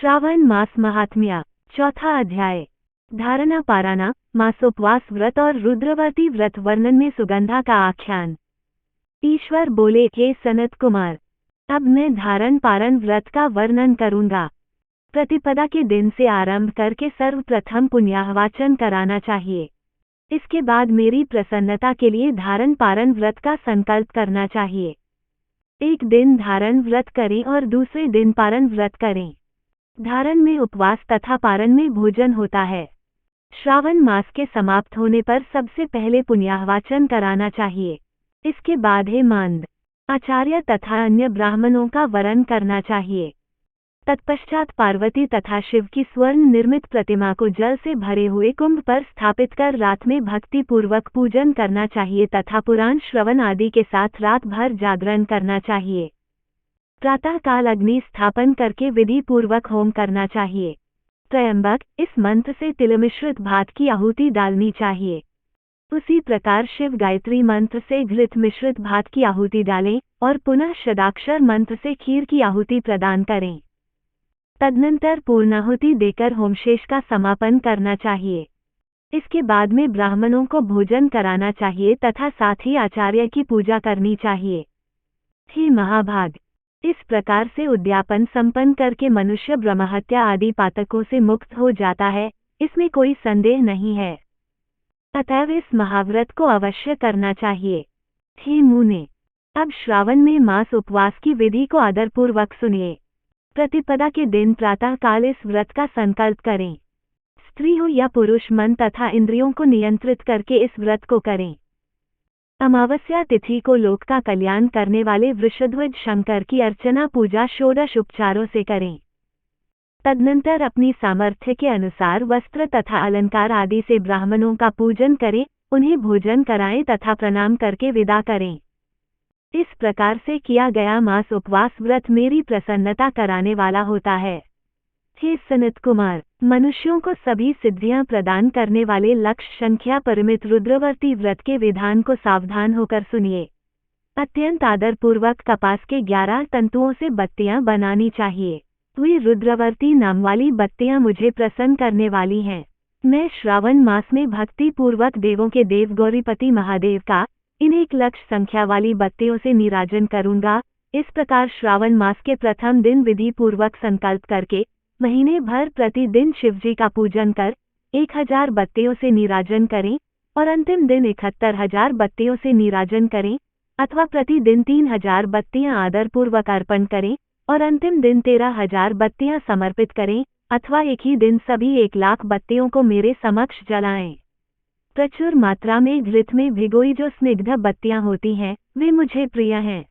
श्रावण मास महात्म्य, चौथा अध्याय। धारणा पारायण, मासोपवास व्रत और रुद्रवर्ती व्रत वर्णन में सुगंधा का आख्यान। ईश्वर बोले, हे सनत कुमार, अब मैं धारण पारण व्रत का वर्णन करूंगा। प्रतिपदा के दिन से आरंभ करके सर्वप्रथम पुण्याहवाचन कराना चाहिए। इसके बाद मेरी प्रसन्नता के लिए धारण पारण व्रत का संकल्प करना चाहिए। एक दिन धारण व्रत करें और दूसरे दिन पारण व्रत करें। धारण में उपवास तथा पारण में भोजन होता है। श्रावण मास के समाप्त होने पर सबसे पहले पुण्याहवाचन कराना चाहिए। इसके बाद हेमंत, आचार्य तथा अन्य ब्राह्मणों का वरण करना चाहिए। तत्पश्चात पार्वती तथा शिव की स्वर्ण निर्मित प्रतिमा को जल से भरे हुए कुंभ पर स्थापित कर रात में भक्ति पूर्वक पूजन करना चाहिए तथा पुराण श्रवण आदि के साथ रात भर जागरण करना चाहिए। प्रातः काल अग्नि स्थापन करके विधि पूर्वक होम करना चाहिए। त्रयंबक, इस मंत्र से तिल मिश्रित भात की आहुति डालनी चाहिए। उसी प्रकार शिव गायत्री मंत्र से घृत मिश्रित भात की आहुति डालें और पुनः षडाक्षर मंत्र से खीर की आहुति प्रदान करें। तदनंतर पूर्णाहुति देकर होमशेष का समापन करना चाहिए। इसके बाद में ब्राह्मणों को भोजन कराना चाहिए तथा साथ ही आचार्य की पूजा करनी चाहिए। हे महाभाग, इस प्रकार से उद्यापन संपन्न करके मनुष्य ब्रह्महत्या आदि पातकों से मुक्त हो जाता है, इसमें कोई संदेह नहीं है। अतएव इस महाव्रत को अवश्य करना चाहिए। हे मुने, अब श्रावण में मास उपवास की विधि को आदरपूर्वक सुनिए। प्रतिपदा के दिन प्रातः काल इस व्रत का संकल्प करें। स्त्री हो या पुरुष मन तथा इंद्रियों को नियंत्रित करके इस व्रत को करें। अमावस्या तिथि को लोक का कल्याण करने वाले वृषध्वज शंकर की अर्चना पूजा षोडश उपचारों से करें। तदनंतर अपनी सामर्थ्य के अनुसार वस्त्र तथा अलंकार आदि से ब्राह्मणों का पूजन करें, उन्हें भोजन कराएं तथा प्रणाम करके विदा करें। इस प्रकार से किया गया मास उपवास व्रत मेरी प्रसन्नता कराने वाला होता है। हे सनत कुमार, मनुष्यों को सभी सिद्धियां प्रदान करने वाले लक्ष्य संख्या परिमित रुद्रवर्ती व्रत के विधान को सावधान होकर सुनिए। अत्यंत आदरपूर्वक कपास के 11 तंतुओं से बत्तियां बनानी चाहिए। वे रुद्रवर्ती नाम वाली बत्तियां मुझे प्रसन्न करने वाली हैं। मैं श्रावण मास में भक्ति पूर्वक देवों के देव गौरीपति महादेव का इन 1 लक्ष संख्या वाली बत्तियों से निराजन करूंगा। इस प्रकार श्रावण मास के प्रथम दिन विधि पूर्वक संकल्प करके महीने भर प्रतिदिन शिवजी का पूजन कर 1000 बत्तियों से निराजन करें और अंतिम दिन 71,000 बत्तियों से निराजन करें, अथवा प्रतिदिन 3000 बत्तियां आदरपूर्वक अर्पण करें और अंतिम दिन 13,000 बत्तियां समर्पित करें, अथवा एक ही दिन सभी 1 लाख बत्तियों को मेरे समक्ष जलाएं। प्रचुर मात्रा में घृत में भिगोई जो स्निग्ध बत्तियां होती हैं, वे मुझे प्रिय हैं।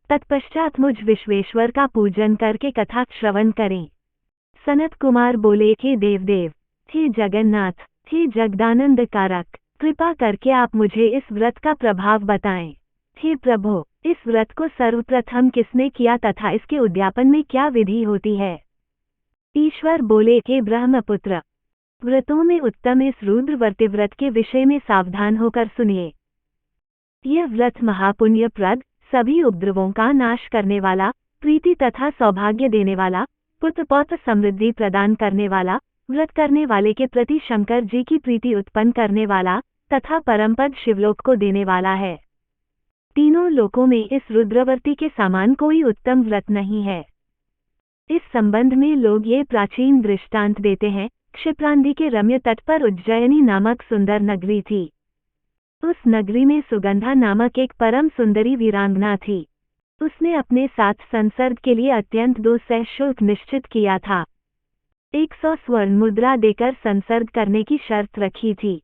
तत्पश्चात मुझ विश्वेश्वर का पूजन करके कथा श्रवण करें। सनत कुमार बोले, हे देवदेव, हे जगन्नाथ, हे जगदानंद कारक, कृपा करके आप मुझे इस व्रत का प्रभाव बताएं। हे प्रभु, इस व्रत को सर्वप्रथम किसने किया तथा इसके उद्यापन में क्या विधि होती है? ईश्वर बोले, हे ब्रह्मपुत्र, व्रतों में उत्तम इस रुद्रवर्ती व्रत के विषय में सावधान होकर सुनिए। यह व्रत महापुण्यप्रद, सभी उपद्रवों का नाश करने वाला, प्रीति तथा सौभाग्य देने वाला, पुत्र पौत्र समृद्धि प्रदान करने वाला, व्रत करने वाले के प्रति शंकर जी की प्रीति उत्पन्न करने वाला तथा परमपद शिवलोक को देने वाला है। तीनों लोकों में इस रुद्रवर्ती के समान कोई उत्तम व्रत नहीं है। इस संबंध में लोग ये प्राचीन दृष्टांत देते हैं। क्षिप्रांधि के रम्य तट पर उज्जयिनी नामक सुंदर नगरी थी। उस नगरी में सुगंधा नामक एक परम सुंदरी वीरांगना थी। उसने अपने साथ संसर्ग के लिए अत्यंत 200 शुल्क निश्चित किया था। 100 स्वर्ण मुद्रा देकर संसर्ग करने की शर्त रखी थी।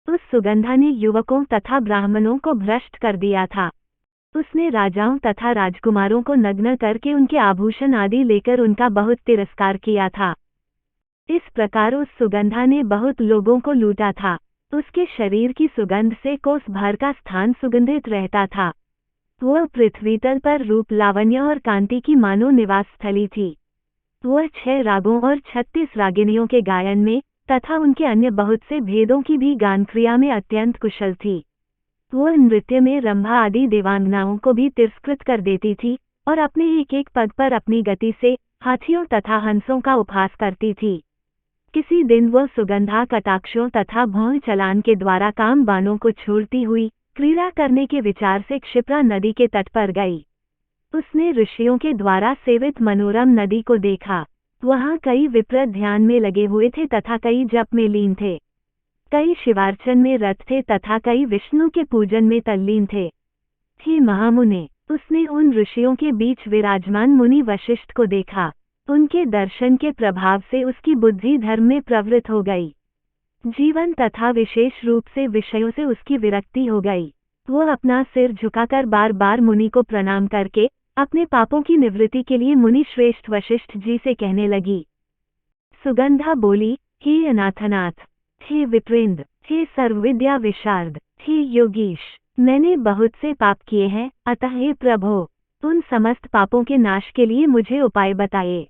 उस सुगंधा ने युवकों तथा ब्राह्मणों को भ्रष्ट कर दिया था। उसने राजाओं तथा राजकुमारों को नग्न करके उनके आभूषण आदि लेकर उनका बहुत तिरस्कार किया था। इस प्रकार उस सुगंधा ने बहुत लोगों को लूटा था। उसके शरीर की सुगंध से कोस भर का स्थान सुगंधित रहता था। वह पृथ्वी तल पर रूप लावण्य और कांति की मानो निवास स्थली थी। वह 6 रागों और 36 रागिनियों के गायन में तथा उनके अन्य बहुत से भेदों की भी गान क्रिया में अत्यंत कुशल थी। वह नृत्य में रंभा आदि देवांगनाओं को भी तिरस्कृत कर देती थी और अपने एक एक पग पर अपनी गति से हाथियों तथा हंसों का उपहास करती थी। किसी दिन वह सुगंधा कटाक्षों तथा भौं चलान के द्वारा काम बानों को छोड़ती हुई क्रीड़ा करने के विचार से क्षिप्रा नदी के तट पर गई। उसने ऋषियों के द्वारा सेवित मनोरम नदी को देखा। वहां कई विप्र ध्यान में लगे हुए थे तथा कई जप में लीन थे। कई शिवार्चन में रत थे तथा कई विष्णु के पूजन में तल्लीन थे। हे महामुने, उसने उन ऋषियों के बीच विराजमान मुनि वशिष्ठ को देखा। उनके दर्शन के प्रभाव से उसकी बुद्धि धर्म में प्रवृत्त हो गई। जीवन तथा विशेष रूप से विषयों से उसकी विरक्ति हो गई। वह अपना सिर झुकाकर बार बार मुनि को प्रणाम करके अपने पापों की निवृत्ति के लिए मुनि श्रेष्ठ वशिष्ठ जी से कहने लगी। सुगंधा बोली, हे अनाथनाथ, हे विप्रेंद्र, हे सर्वविद्या विशारद, हे योगीश, मैंने बहुत से पाप किए हैं, अतः हे प्रभो, उन समस्त पापों के नाश के लिए मुझे उपाय बताइए।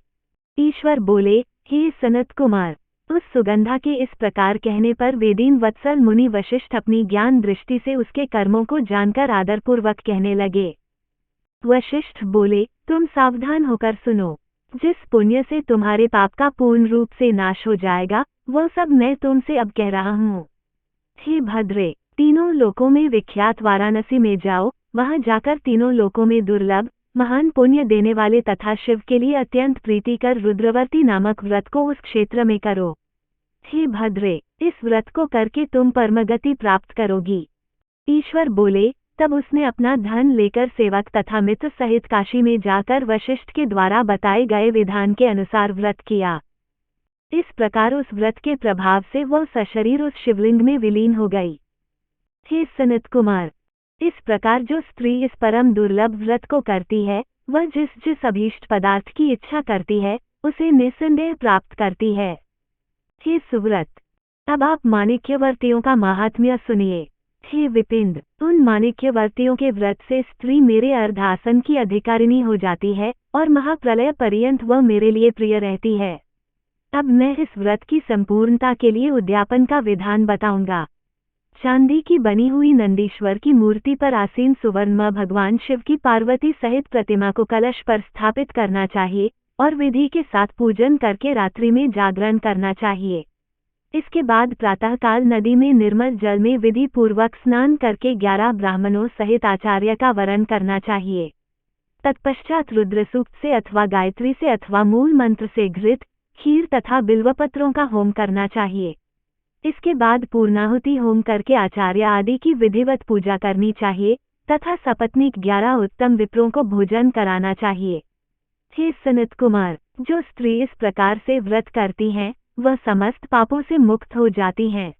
ईश्वर बोले, हे सनत कुमार, उस सुगंधा के इस प्रकार कहने पर वेदीन वत्सल मुनि वशिष्ठ अपनी ज्ञान दृष्टि से उसके कर्मों को जानकर आदरपूर्वक कहने लगे। वशिष्ठ बोले, तुम सावधान होकर सुनो। जिस पुण्य से तुम्हारे पाप का पूर्ण रूप से नाश हो जाएगा, वह सब मैं तुमसे अब कह रहा हूँ। हे भद्रे, तीनों लोकों में विख्यात वाराणसी में जाओ। वहां जाकर तीनों लोकों में दुर्लभ महान पुण्य देने वाले तथा शिव के लिए अत्यंत प्रीतिकर रुद्रवर्ती नामक व्रत को उस क्षेत्र में करो। हे भद्रे, इस व्रत को करके तुम परमगति प्राप्त करोगी। ईश्वर बोले, तब उसने अपना धन लेकर सेवक तथा मित्र सहित काशी में जाकर वशिष्ठ के द्वारा बताए गए विधान के अनुसार व्रत किया। इस प्रकार उस व्रत के प्रभाव से वह सशरीर उस शिवलिंग में विलीन हो गई। हे सनत कुमार, इस प्रकार जो स्त्री इस परम दुर्लभ व्रत को करती है, वह जिस जिस अभीष्ट पदार्थ की इच्छा करती है, उसे निस्संदेह प्राप्त करती है। हे सुव्रत, अब आप माणिक्यवर्तियों का महात्म्य सुनिए। हे विपिंद्र, उन माणिक्यवर्तियों के व्रत से स्त्री मेरे अर्धासन की अधिकारिणी हो जाती है और महाप्रलय पर्यंत वह मेरे लिए प्रिय रहती है। अब मैं इस व्रत की संपूर्णता के लिए उद्यापन का विधान बताऊंगा। चांदी की बनी हुई नंदीश्वर की मूर्ति पर आसीन सुवर्ण भगवान शिव की पार्वती सहित प्रतिमा को कलश पर स्थापित करना चाहिए और विधि के साथ पूजन करके रात्रि में जागरण करना चाहिए। इसके बाद प्रातःकाल नदी में निर्मल जल में विधि पूर्वक स्नान करके 11 ब्राह्मणों सहित आचार्य का वरण करना चाहिए। तत्पश्चात रुद्रसूक्त से अथवा गायत्री से अथवा मूल मंत्र से घृत, खीर तथा बिल्वपत्रों का होम करना चाहिए। इसके बाद पूर्णाहुति होम करके आचार्य आदि की विधिवत पूजा करनी चाहिए तथा सपत्नीक 11 उत्तम विप्रों को भोजन कराना चाहिए। हे सनत कुमार, जो स्त्री इस प्रकार से व्रत करती हैं, वह समस्त पापों से मुक्त हो जाती हैं।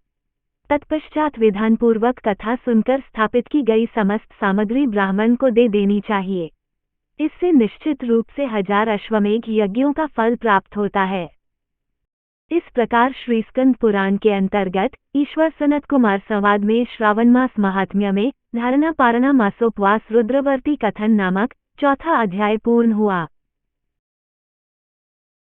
तत्पश्चात विधान पूर्वक कथा सुनकर स्थापित की गई समस्त सामग्री ब्राह्मण को दे देनी चाहिए। इससे निश्चित रूप से 1000 अश्वमेघ यज्ञों का फल प्राप्त होता है। इस प्रकार श्रीस्कंद पुराण के अंतर्गत ईश्वर सनत कुमार संवाद में श्रावण मास महात्म्य में धारणा पारणा मासोपवास रुद्रवर्ती कथन नामक चौथा अध्याय पूर्ण हुआ।